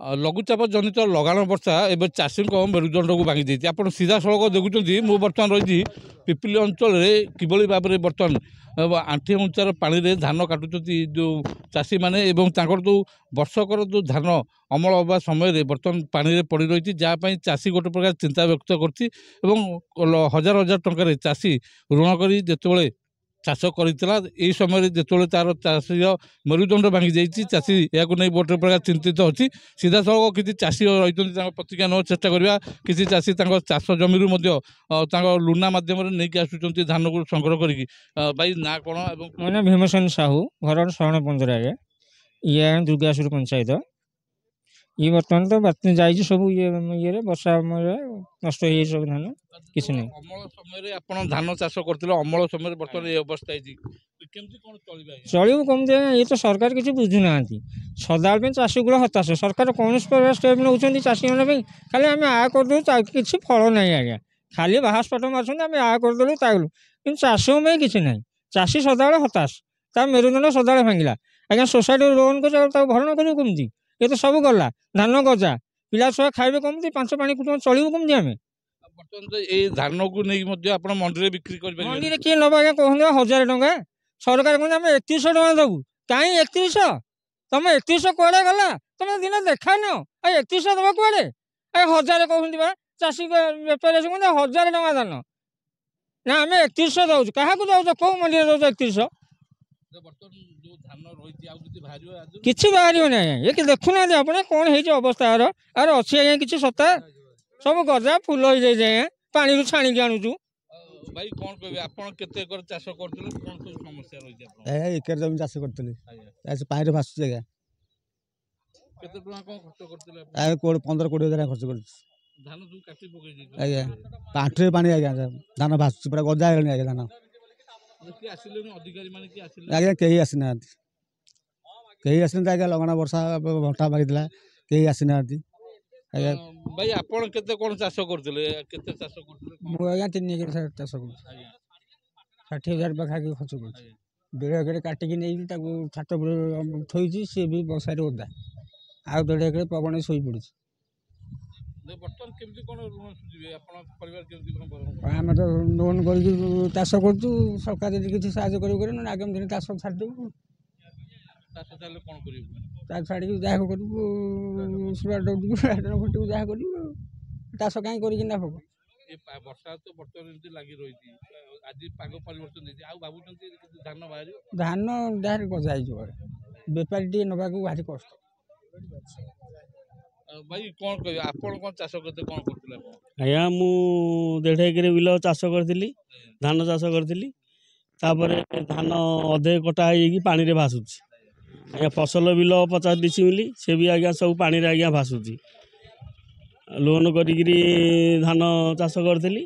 लघुचाप जनित लगाण वर्षा एवं चाषी मेरुदंड को भांगी देती आप सीधा सड़क देखुं मु बर्तमान रही पिपिली अंचल किभली भाव में बर्तमान आंठी उंचार पानी रे धान काटुंट जो चाषी मैंने जो वर्षकर जो धान अमल हवा समय बर्तमान पानी रे पड़ रही जहाँपाई चाषी गोटे प्रकार चिंता व्यक्त कर हजार हजार टकर चाषी ऋण कर जिते चाष करता समय जो तार चाषी मेरुदंड भांगी जाइए चाषी या गोटे प्रकार चिंतित अच्छी सीधा सड़क किसी चाषी रही प्रतिक्रिया ना चेष्टा करवा किसी चाषी चाष जमी लुना मध्यम नहीं आसुँच धान को संग्रह करी भाई ना कौन मैंने भीमसेन साहू घर शरण पंजरा ये दुर्गासुर पंचायत ये बर्तमान तो बात जाइए सब ये वर्षा नष्ट हो सब धान किसी नहीं अमल समय आप धान चाष करते अमल समय बर्तमान ये अवस्था चलो कम ये तो सरकार किसी बुझुना सदा चाषी गुड़ा हताश सरकार कौन स्टेप नौ चाषी मैंने खाली आम आ करदे किसी फल ना आज्ञा खाली बाहास पाठ मार्च आम आ करदेलु कि चाषी में किसी ना चाषी सदा हताश ता मेरुदंड सदा भांगला आज्ञा सोसाइटी लोन कर भरण कर कमी ये तो सब गला धान गजा पिला छुआ खाइबे कमी 5 पानी कुटुंब चलू कमी आम बर्तमान तो ये धान को नहीं मंडी बिक्री कर मंडी किए नब आज्ञा कहते 1000 टଙ୍କା सरकार कहते आम 3100 टଙ୍କା देवु कहीं 3100 तुम 3100 कड़े गला तुम दिन देखा न 3100 दब कड़े 1000 कहते चाषी बेपारी 1000 टଙ୍କା धान ना आम 3100 दौ क्या दौ कौ मंडी दौ 3100 किसी बाहर ना ये देखुना आप कौन है अवस्था यार यार अच्छी आज्ञा किसी सत्ता सब गजा फुल हो जाए पानी छाणिकी आणुचु भाई कौन कहबे आपण केते एकर चाष करथले कोन सब समस्या रही एकर जमीन चाष करथले ऐसे पानी रे भासु जगह केते टका कोन खर्च करथले आ कोड 15-20 हजार खर्च कर धान तू काटी पके दी आज्ञा पाठरे पानी आज्ञा धान भासु पूरा गजा हेलनी आज्ञा धान कि आसिले अधिकारी माने कि आसिले आज्ञा केही आसिना कहीं आसना आज्ञा लगाना वर्षा भट्टा भागी कहीं आसना आज्ञा भाई आपण केते कोन चाष करथले केते चाष करथले मु आज्ञा 3 एकर चाष कर 60,000 पाखा के खर्च कर 1.5 एकर काटिकी नहीं छात थोड़ी सी भी बसारे ओदा आ 1.5 एकर पवन शोई पड़ी बर्तमान केमती कोन ऋण सुझिबे आपण परिवार केमती कोन भरम आम तो लोन कर चाष कर सरकार यदि किसी साहाय्य कर आगामी दिन चाष छाड़ देबू कौन छाड़ी जहाँ करू जहाँ करू चाष कहीं करना हम वर्षा तो बर्तमान लगी रही आज पाग परिवर्तन धान बाहर धान जहाँ गजा बेपारी टे नवा भारी कष्ट भाई कौन कह आपण कौन चाष करते कौन करते आज्ञा मु 1.5 एकर बिल चाष करी धान चाष करी धान अधे कटा हो पानी रे भासुची आज्ञा फसल बिल 50 डिसिमिली से भी आज्ञा सब पानी रे आज्ञा भासुची लोन करी धान चाष करी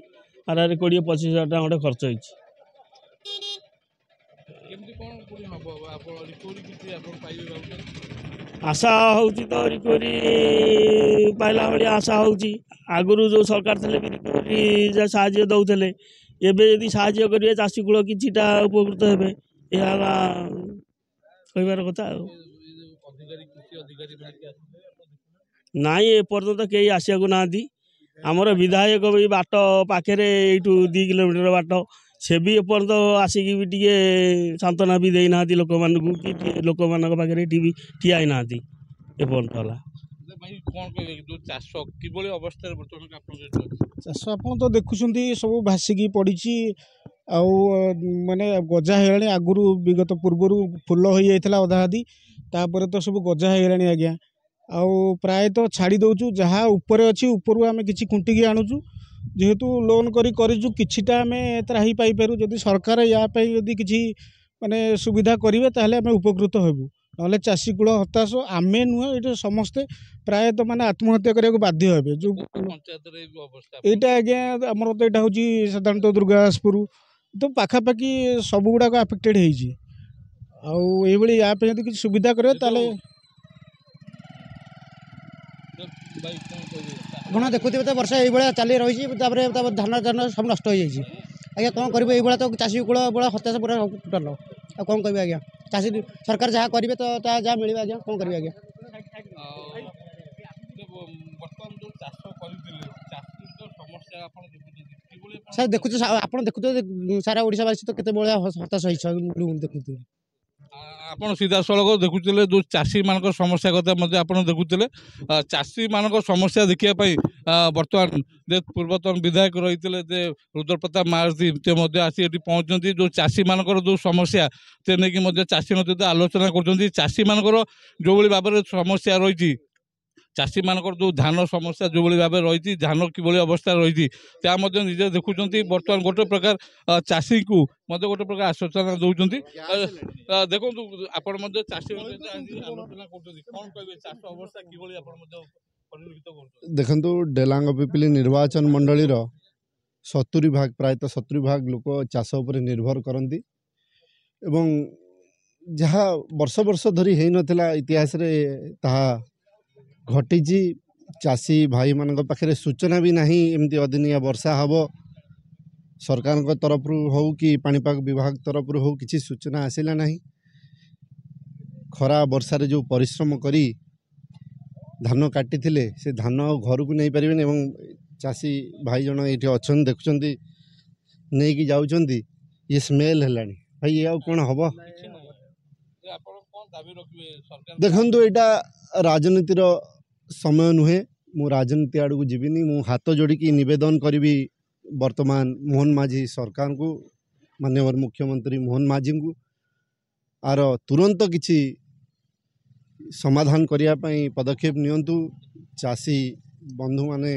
आर 20-25 हजार टका गोटे खर्च होइछि आशा होउची तो रिकवरी पाइला भाई आशा होउची आगुरु जो सरकार थे रिकवरी साहाय्य दौले एबे यदि साहाय्य करेंगे चाषी कूल किटा उपकृत हेबे कहबार कथा नाई एपर्यंत कई आसिया को नांती आमर विधायक भी बाट पाखे यू 2 किलोमीटर बाट से भी एपर्यंत आसिकी भी टे सांत्वना भी देना लोक मान कि लोक मान पाखे ठिया ना एपर्यंत चाष आप तो देखुं सब भासिकी पड़ी माने गजा है आगुरी विगत पूर्वर फुल हो जाता अधा अधी तापर तो सब गजा है आज्ञा आउ प्राय तो छाड़ी दौचु जहाँ ऊपर अच्छी ऊपर आम कि खुंटिकी आणुचु जेहेतु लोन करूँ किछिटा आम त्राही पाइपर जदि सरकार यादी किसी माने सुविधा करेंगे ताहले आम उपकृत हेबू ना चाषी कूल हताश आमे नुह ये समस्ते प्राय तो माने आत्महत्या करने बाध्य हे जो यहाँ आज्ञा आमर तो यहाँ हूँ साधारणतः दुर्गादासपुर तो पाखापाखि सब गुड़ाक आफेक्टेड होती या किसी सुविधा करे ताले ଆପଣ ଦେଖୁଥିବେ ତ ବର୍ଷା ଏଇଭଳିଆ ଚାଲି ରହିଛି ତାପରେ ଧାନ ସବୁ ନଷ୍ଟ ହେଇଯାଇଛି ଆଜ୍ଞା କ'ଣ କରିବେ ଏଇଭଳିଆ ତ ଚାଷୀ କୂଳ ଭଳିଆ ହତାଶ ପୁରା ଟୋଟାଲ ଆଉ କ'ଣ କହିବେ ଆଜ୍ଞା ଚାଷୀ ସରକାର ଯାହା କରିବେ ତ ଯାହା ମିଳିବ ଆଜ୍ଞା କ'ଣ କରିବେ ଆଜ୍ଞା ସାର୍ ଦେଖୁଛୁ ଆପଣ ଦେଖୁଥିବେ ସାରା ଓଡ଼ିଶାବାସୀ ତ କେତେ ଭଳିଆ ହତାଶ ହେଇଛି ଦେଖୁଥିବେ। ଆପଣ ସିଧାସଳଖ ଦେଖୁଥିଲେ ଯେଉଁ ଚାଷୀମାନଙ୍କ ସମସ୍ୟା କଥା ମଧ୍ୟ ଆପଣ ଦେଖୁଥିଲେ। ଚାଷୀମାନଙ୍କ ସମସ୍ୟା ଦେଖିବା ପାଇଁ ବର୍ତ୍ତମାନ ଯେ ପୂର୍ବତନ ବିଧାୟକ ରହିଥିଲେ ଯେ ରୁଦ୍ରପ୍ରତାପ ମହାରଥୀ ସେ ମଧ୍ୟ ଆସି ଏଠି ପହଞ୍ଚୁଛନ୍ତି। ଯେଉଁ ଚାଷୀମାନଙ୍କର ଯେଉଁ ସମସ୍ୟା ସେ ନେଇକି ମଧ୍ୟ ଚାଷୀଙ୍କ ସହିତ ଆଲୋଚନା କରୁଛନ୍ତି। ଚାଷୀମାନଙ୍କର ଯେଉଁଭଳି ଭାବରେ ସମସ୍ୟା ରହିଛି, ଚାଷୀମାନଙ୍କର ଯେଉଁ ଧାନ ସମସ୍ୟା ଯେଉଁଭଳି ଭାବରେ ରହିଛି, ଧାନ କିଭଳି ଅବସ୍ଥାରେ ରହିଛି ତାହା ମଧ୍ୟ ନିଜେ ଦେଖୁଛନ୍ତି। ବର୍ତ୍ତମାନ ଗୋଟେ ପ୍ରକାର ଚାଷୀଙ୍କୁ ମଧ୍ୟ ଗୋଟେ ପ୍ରକାର ଆଶ୍ୱାସନା ଦେଉଛନ୍ତି। ଦେଖନ୍ତୁ ଆପଣ ମଧ୍ୟ ଚାଷୀଙ୍କ ସହିତ ଆଲୋଚନା କରୁଛନ୍ତି, କ'ଣ କହିବେ ଚାଷ ଅବସ୍ଥା କିଭଳି ଆପଣ ମଧ୍ୟ ପରିଲକ୍ଷିତ କରୁଛନ୍ତି? ଦେଖନ୍ତୁ ଡେଲାଙ୍ଗ ପିପିଲି ନିର୍ବାଚନ ମଣ୍ଡଳୀର 70% ପ୍ରାୟତଃ 70% ଲୋକ ଚାଷ ଉପରେ ନିର୍ଭର କରନ୍ତି ଏବଂ ଯାହା ବର୍ଷ ବର୍ଷ ଧରି ହେଇନଥିଲା ଇତିହାସରେ ତାହା ଘଟିଛି। ଚାଷୀ ଭାଇମାନଙ୍କ ପାଖରେ ସୂଚନା ବି ନାହିଁ ଏମିତି ଅଦିନିଆ ବର୍ଷା ହେବ, ସରକାରଙ୍କ ତରଫରୁ ହେଉ କି ପାଣିପାଗ ବିଭାଗ ତରଫରୁ ହେଉ କିଛି ସୂଚନା ଆସିଲା ନାହିଁ। ଖରା ବର୍ଷାରେ ଯେଉଁ ପରିଶ୍ରମ କରି ଧାନ କାଟିଥିଲେ ସେ ଧାନ ଘରକୁ ନେଇପାରିବେନି ଏବଂ ଚାଷୀ ଭାଇ ଜଣ ଏଇଠି ଅଛନ୍ତି ଦେଖୁଛନ୍ତି ନେଇକି ଯାଉଛନ୍ତି, ଇଏ ସ୍ମେଲ୍ ହେଲାଣି। ଭାଇ ଇଏ ଆଉ କ'ଣ ହେବ? ଦେଖନ୍ତୁ ଏଇଟା ରାଜନୀତିର ସମୟ ନୁହେଁ, ମୁଁ ରାଜନୀତି ଆଡ଼କୁ ଯିବିନି। ମୁଁ ହାତ ଯୋଡ଼ିକି ନିବେଦନ କରିବି ବର୍ତ୍ତମାନ ମୋହନ ମାଝୀ ସରକାରଙ୍କୁ, ମାନ୍ୟବର ମୁଖ୍ୟମନ୍ତ୍ରୀ ମୋହନ ମାଝୀଙ୍କୁ ଆର ତୁରନ୍ତ କିଛି ସମାଧାନ କରିବା ପାଇଁ ପଦକ୍ଷେପ ନିଅନ୍ତୁ। ଚାଷୀ ବନ୍ଧୁମାନେ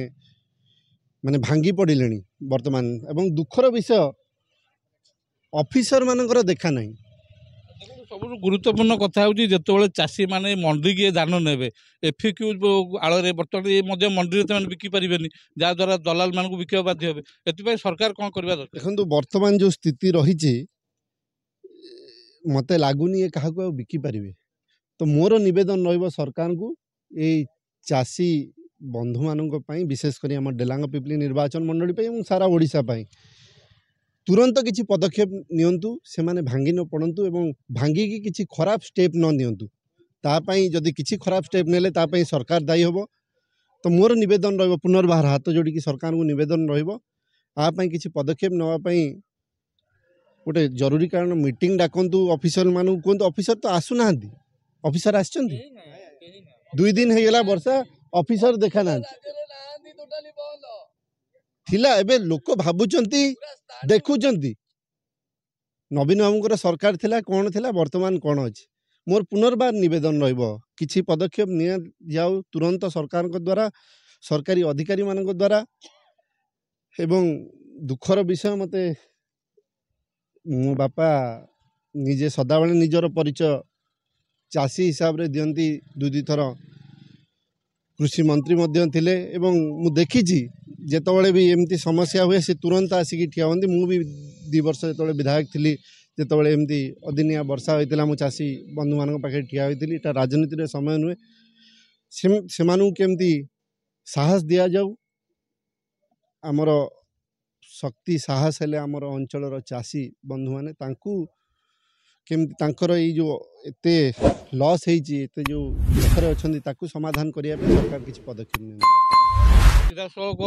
ଭାଙ୍ଗି ପଡ଼ିଲେଣି ବର୍ତ୍ତମାନ ଏବଂ ଦୁଃଖର ବିଷୟ ଅଫିସରମାନଙ୍କର ଦେଖା ନାହିଁ। ସବୁଠୁ ଗୁରୁତ୍ୱପୂର୍ଣ୍ଣ କଥା ହେଉଛି ଯେତେବେଳେ ଚାଷୀମାନେ ମଣ୍ଡିକି ଧାନ ନେବେ, ଏଫିକ୍ୟୁ ଆଳରେ ବର୍ତ୍ତମାନ ଏ ମଧ୍ୟ ମଣ୍ଡିରେ ସେମାନେ ବିକି ପାରିବେନି, ଯାହାଦ୍ୱାରା ଦଲାଲମାନଙ୍କୁ ବିକିବା ବାଧ୍ୟ ହେବେ। ଏଥିପାଇଁ ସରକାର କ'ଣ କରିବା ଦରକାର? ଦେଖନ୍ତୁ ବର୍ତ୍ତମାନ ଯେଉଁ ସ୍ଥିତି ରହିଛି ମୋତେ ଲାଗୁନି ଏ କାହାକୁ ଆଉ ବିକି ପାରିବେ। ତ ମୋର ନିବେଦନ ରହିବ ସରକାରଙ୍କୁ ଏଇ ଚାଷୀ ବନ୍ଧୁମାନଙ୍କ ପାଇଁ, ବିଶେଷ କରି ଆମ ଡେଲାଙ୍ଗ ପିପିଲି ନିର୍ବାଚନ ମଣ୍ଡଳୀ ପାଇଁ ଏବଂ ସାରା ଓଡ଼ିଶା ପାଇଁ ତୁରନ୍ତ କିଛି ପଦକ୍ଷେପ ନିଅନ୍ତୁ। ସେମାନେ ଭାଙ୍ଗି ନ ପଡ଼ନ୍ତୁ ଏବଂ ଭାଙ୍ଗିକି କିଛି ଖରାପ ଷ୍ଟେପ୍ ନ ନିଅନ୍ତୁ। ତା ପାଇଁ ଯଦି କିଛି ଖରାପ ଷ୍ଟେପ୍ ନେଲେ ତା ପାଇଁ ସରକାର ଦାୟୀ ହେବ। ତ ମୋର ନିବେଦନ ରହିବ, ପୁନର୍ବାର ହାତ ଯୋଡ଼ିକି ସରକାରଙ୍କୁ ନିବେଦନ ରହିବ ଆ ପାଇଁ କିଛି ପଦକ୍ଷେପ ନେବା ପାଇଁ ଗୋଟେ ଜରୁରୀକାଳୀନ ମିଟିଂ ଡାକନ୍ତୁ। ଅଫିସରମାନଙ୍କୁ କୁହନ୍ତୁ, ଅଫିସର ତ ଆସୁନାହାନ୍ତି। ଅଫିସର ଆସିଛନ୍ତି 2 ଦିନ ହେଇଗଲା ବର୍ଷା, ଅଫିସର ଦେଖା ନାହାନ୍ତି। ଥିଲା ଏବେ ଲୋକ ଭାବୁଛନ୍ତି ଦେଖୁଛନ୍ତି ନବୀନ ବାବୁଙ୍କର ସରକାର ଥିଲା କ'ଣ ଥିଲା, ବର୍ତ୍ତମାନ କ'ଣ ଅଛି। ମୋର ପୁନର୍ବାର ନିବେଦନ ରହିବ କିଛି ପଦକ୍ଷେପ ନିଆଯାଉ ତୁରନ୍ତ ସରକାରଙ୍କ ଦ୍ୱାରା, ସରକାରୀ ଅଧିକାରୀମାନଙ୍କ ଦ୍ୱାରା। ଏବଂ ଦୁଃଖର ବିଷୟ, ମୋତେ ମୋ ବାପା ନିଜେ ସଦାବେଳେ ନିଜର ପରିଚୟ ଚାଷୀ ହିସାବରେ ଦିଅନ୍ତି। 2 ଥର କୃଷି ମନ୍ତ୍ରୀ ମଧ୍ୟ ଥିଲେ ଏବଂ ମୁଁ ଦେଖିଛି ଯେତେବେଳେ ବି ଏମିତି ସମସ୍ୟା ହୁଏ ସେ ତୁରନ୍ତ ଆସିକି ଠିଆ ହୁଅନ୍ତି। ମୁଁ ବି 2 ବର୍ଷ ଯେତେବେଳେ ବିଧାୟକ ଥିଲି, ଯେତେବେଳେ ଏମିତି ଅଦିନିଆ ବର୍ଷା ହୋଇଥିଲା, ମୁଁ ଚାଷୀ ବନ୍ଧୁମାନଙ୍କ ପାଖରେ ଠିଆ ହୋଇଥିଲି। ଏଇଟା ରାଜନୀତିର ସମୟ ନୁହେଁ, ସେମାନଙ୍କୁ କେମିତି ସାହସ ଦିଆଯାଉ। ଆମର ଶକ୍ତି ସାହସ ହେଲେ ଆମର ଅଞ୍ଚଳର ଚାଷୀ ବନ୍ଧୁମାନେ, ତାଙ୍କୁ କେମିତି ତାଙ୍କର ଏଇ ଯେଉଁ ଏତେ ଲସ୍ ହେଇଛି, ଏତେ ଯେଉଁ ଦୁଃଖରେ ଅଛନ୍ତି, ତାକୁ ସମାଧାନ କରିବା ପାଇଁ ସରକାର କିଛି ପଦକ୍ଷେପ ନିଅନ୍ତି। ସିଧାସଳଖ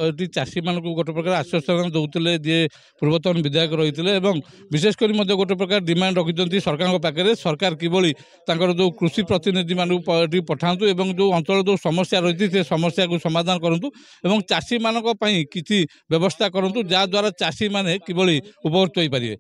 ଏଠି ଚାଷୀମାନଙ୍କୁ ଗୋଟେ ପ୍ରକାର ଆଶ୍ୱାସନା ଦେଉଥିଲେ ଯିଏ ପୂର୍ବତନ ବିଧାୟକ ରହିଥିଲେ ଏବଂ ବିଶେଷ କରି ମଧ୍ୟ ଗୋଟେ ପ୍ରକାର ଡିମାଣ୍ଡ ରଖିଛନ୍ତି ସରକାରଙ୍କ ପାଖରେ। ସରକାର କିଭଳି ତାଙ୍କର ଯେଉଁ କୃଷି ପ୍ରତିନିଧିମାନଙ୍କୁ ଏଠି ପଠାନ୍ତୁ ଏବଂ ଯେଉଁ ଅଞ୍ଚଳରେ ଯେଉଁ ସମସ୍ୟା ରହିଛି ସେ ସମସ୍ୟାକୁ ସମାଧାନ କରନ୍ତୁ ଏବଂ ଚାଷୀମାନଙ୍କ ପାଇଁ କିଛି ବ୍ୟବସ୍ଥା କରନ୍ତୁ, ଯାହାଦ୍ୱାରା ଚାଷୀମାନେ କିଭଳି ଉପକୃତ ହୋଇପାରିବେ।